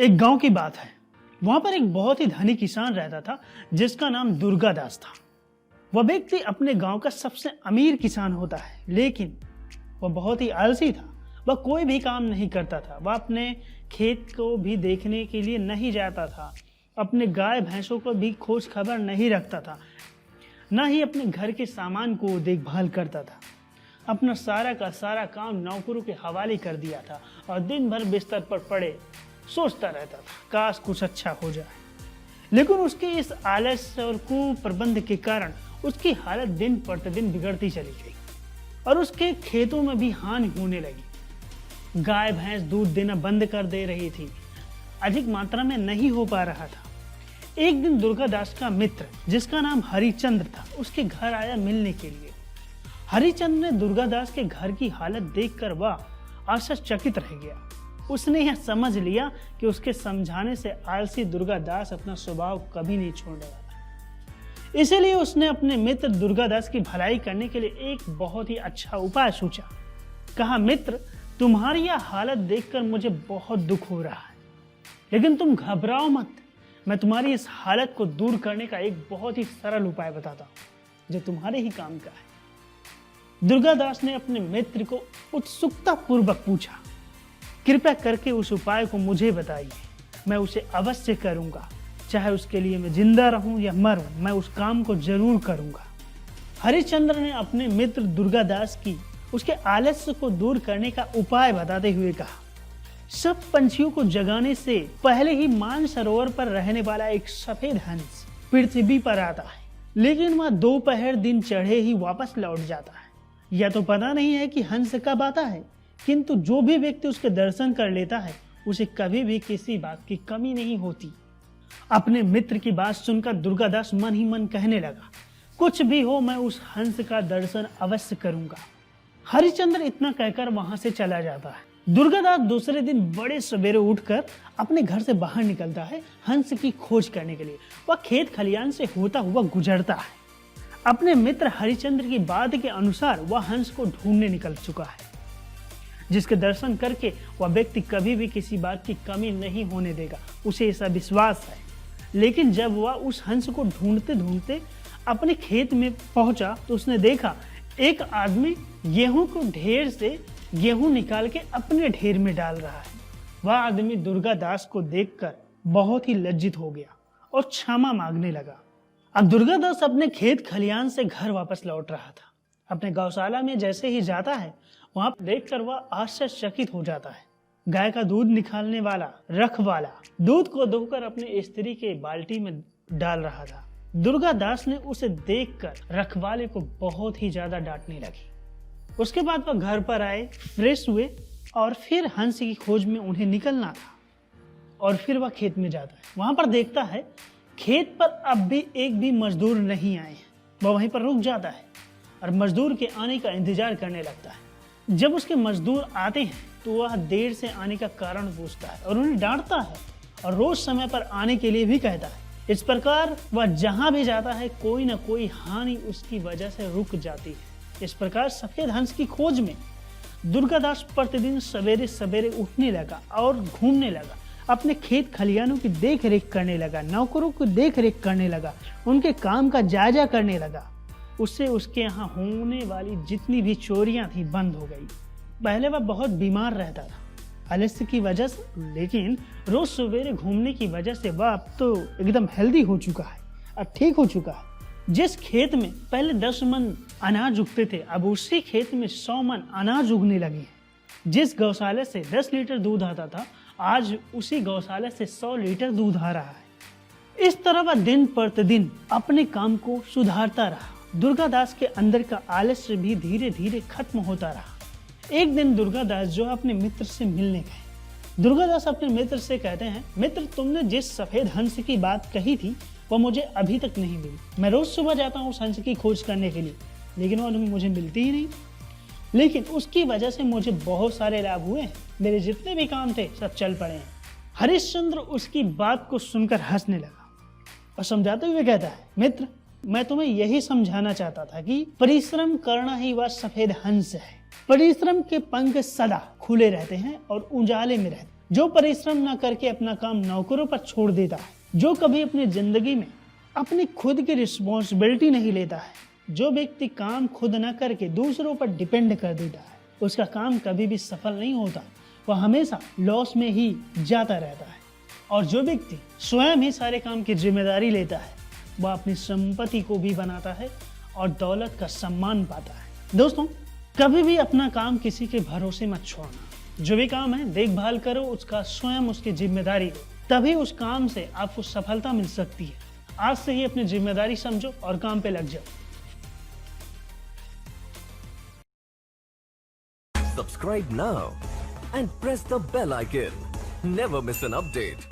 एक गांव की बात है। वहां पर एक बहुत ही धनी किसान रहता था जिसका नाम दुर्गादास था। वह व्यक्ति अपने गांव का सबसे अमीर किसान होता है, लेकिन वह बहुत ही आलसी था। वह कोई भी काम नहीं करता था। वह अपने खेत को भी देखने के लिए नहीं जाता था, अपने गाय भैंसों को भी खोज खबर नहीं रखता था, ना ही अपने घर के सामान को देखभाल करता था। अपना सारा का सारा काम नौकरों के हवाले कर दिया था और दिन भर बिस्तर पर पड़े सोचता रहता था, काश कुछ अच्छा हो जाए। लेकिन उसके इस आलस्य और कुप्रबंध के कारण उसकी हालत दिन प्रतिदिन बिगड़ती चली गई और उसके खेतों में भी हानि होने लगी। गाय भैंस दूध देना बंद कर दे रही थी, अधिक मात्रा में नहीं हो पा रहा था। एक दिन दुर्गादास का मित्र, जिसका नाम हरिचंद्र था, उसके घर आया मिलने के लिए। हरिचंद्र ने दुर्गादास के घर की हालत देखकर वह आश्चर्यचकित रह गया। उसने यह समझ लिया कि उसके समझाने से आलसी दुर्गादास अपना स्वभाव कभी नहीं छोड़ने वाला। इसीलिए उसने अपने मित्र दुर्गादास की भलाई करने के लिए एक बहुत ही अच्छा उपाय सोचा। कहा, मित्र, तुम्हारी यह हालत देखकर मुझे बहुत दुख हो रहा है, लेकिन तुम घबराओ मत। मैं तुम्हारी इस हालत को दूर करने का एक बहुत ही सरल उपाय बताता हूँ जो तुम्हारे ही काम का है। दुर्गादास ने अपने मित्र को उत्सुकता पूर्वक पूछा, कृपया करके उस उपाय को मुझे बताइए, मैं उसे अवश्य करूंगा। चाहे उसके लिए मैं जिंदा रहूं या मरूं, मैं उस काम को जरूर करूंगा। हरिश्चंद्र ने अपने मित्र दुर्गादास की उसके आलस्य को दूर करने का उपाय बताते हुए कहा, सब पंछियों को जगाने से पहले ही मानसरोवर पर रहने वाला एक सफेद हंस पृथ्वी पर आता है, लेकिन वह दोपहर दिन चढ़े ही वापस लौट जाता है। या तो पता नहीं है कि हंस कब आता है, किंतु जो भी व्यक्ति उसके दर्शन कर लेता है उसे कभी भी किसी बात की कमी नहीं होती। अपने मित्र की बात सुनकर दुर्गादास मन ही मन कहने लगा, कुछ भी हो मैं उस हंस का दर्शन अवश्य करूंगा। हरिश्चंद्र इतना कहकर वहां से चला जाता है। दुर्गादास दूसरे दिन बड़े सवेरे उठकर अपने घर से बाहर निकलता है हंस की खोज करने के लिए। वह खेत खलियान से होता हुआ गुजरता है। अपने मित्र हरिश्चंद्र की बात के अनुसार वह हंस को ढूंढने निकल चुका है, जिसके दर्शन करके वह व्यक्ति कभी भी किसी बात की कमी नहीं होने देगा, उसे ऐसा विश्वास है। लेकिन जब वह उस हंस को ढूंढते ढूंढते अपने खेत में पहुंचा तो उसने देखा एक आदमी गेहूं को ढेर से गेहूं निकाल के अपने ढेर में डाल रहा है। वह आदमी दुर्गादास को देखकर बहुत ही लज्जित हो गया और क्षमा मांगने लगा। अब दुर्गादास अपने खेत खलियान से घर वापस लौट रहा था। अपने गौशाला में जैसे ही जाता है, वहां देखकर वह आश्चर्यचकित हो जाता है। गाय का दूध निकालने वाला रखवाला दूध को धोकर अपने स्त्री के बाल्टी में डाल रहा था। दुर्गादास ने उसे देखकर रखवाले को बहुत ही ज्यादा डांटने लगी। उसके बाद वह घर पर आए, फ्रेश हुए और फिर हंस की खोज में उन्हें निकलना था। और फिर वह खेत में जाता है। वहां पर देखता है खेत पर अब भी एक भी मजदूर नहीं आए हैं। वह वहीं पर रुक जाता है और मजदूर के आने का इंतजार करने लगता है। जब उसके मजदूर आते हैं तो वह देर से आने का कारण पूछता है और उन्हें डांटता है और रोज समय पर आने के लिए भी कहता है। इस प्रकार वह जहां भी जाता है कोई न कोई हानि उसकी वजह से रुक जाती है। इस प्रकार सफेद हंस की खोज में दुर्गादास प्रतिदिन सवेरे सवेरे उठने लगा और घूमने लगा, अपने खेत खलियानों की देख रेख करने लगा, नौकरों की देख रेख करने लगा, उनके काम का जायजा करने लगा। उससे उसके यहाँ होने वाली जितनी भी चोरियां थी बंद हो गई। पहले वह बहुत बीमार रहता था आलस्य की वजह से, लेकिन रोज सवेरे घूमने की वजह से वह अब तो एकदम हेल्दी हो चुका है, अब ठीक हो चुका है। जिस खेत में पहले 10 मन अनाज उगते थे, अब उसी खेत में 100 मन अनाज उगने लगे हैं। जिस गौशाला से 10 लीटर दूध आता था, आज उसी गौशाला से 100 लीटर दूध आ रहा है। इस तरह वह दिन प्रतिदिन अपने काम को सुधारता रहा। दुर्गादास के अंदर का आलस्य भी धीरे धीरे खत्म होता रहा। एक दिन दुर्गादास जो अपने मित्र से मिलने गए। दुर्गादास अपने मित्र से कहते हैं, मित्र, तुमने जिस सफेद हंस की बात कही थी वो मुझे अभी तक नहीं मिली। मैं रोज सुबह जाता हूँ उस हंस की खोज करने के लिए, लेकिन वो मुझे मिलती ही नहीं। लेकिन उसकी वजह से मुझे बहुत सारे लाभ हुए हैं। मेरे जितने भी काम थे सब चल पड़े हैं। हरिश्चंद्र उसकी बात को सुनकर हंसने लगा और समझाते हुए कहता है, मित्र, मैं तुम्हें यही समझाना चाहता था कि परिश्रम करना ही वह सफेद हंस है। परिश्रम के पंख सदा खुले रहते हैं और उजाले में रहते हैं। जो परिश्रम ना करके अपना काम नौकरों पर छोड़ देता है, जो कभी अपनी जिंदगी में अपनी खुद की रिस्पॉन्सिबिलिटी नहीं लेता है, जो व्यक्ति काम खुद ना करके दूसरों पर डिपेंड कर देता है, उसका काम कभी भी सफल नहीं होता, वह हमेशा लॉस में ही जाता रहता है। और जो व्यक्ति स्वयं ही सारे काम की जिम्मेदारी लेता है, वह अपनी संपत्ति को भी बनाता है और दौलत का सम्मान पाता है। दोस्तों, कभी भी अपना काम किसी के भरोसे मत छोड़ना। जो भी काम है देखभाल करो, उसका स्वयं उसकी जिम्मेदारी लो, तभी उस काम से आपको सफलता मिल सकती है। आज से ही अपनी जिम्मेदारी समझो और काम पे लग जाओ। Subscribe now and press the bell icon. Never miss an update.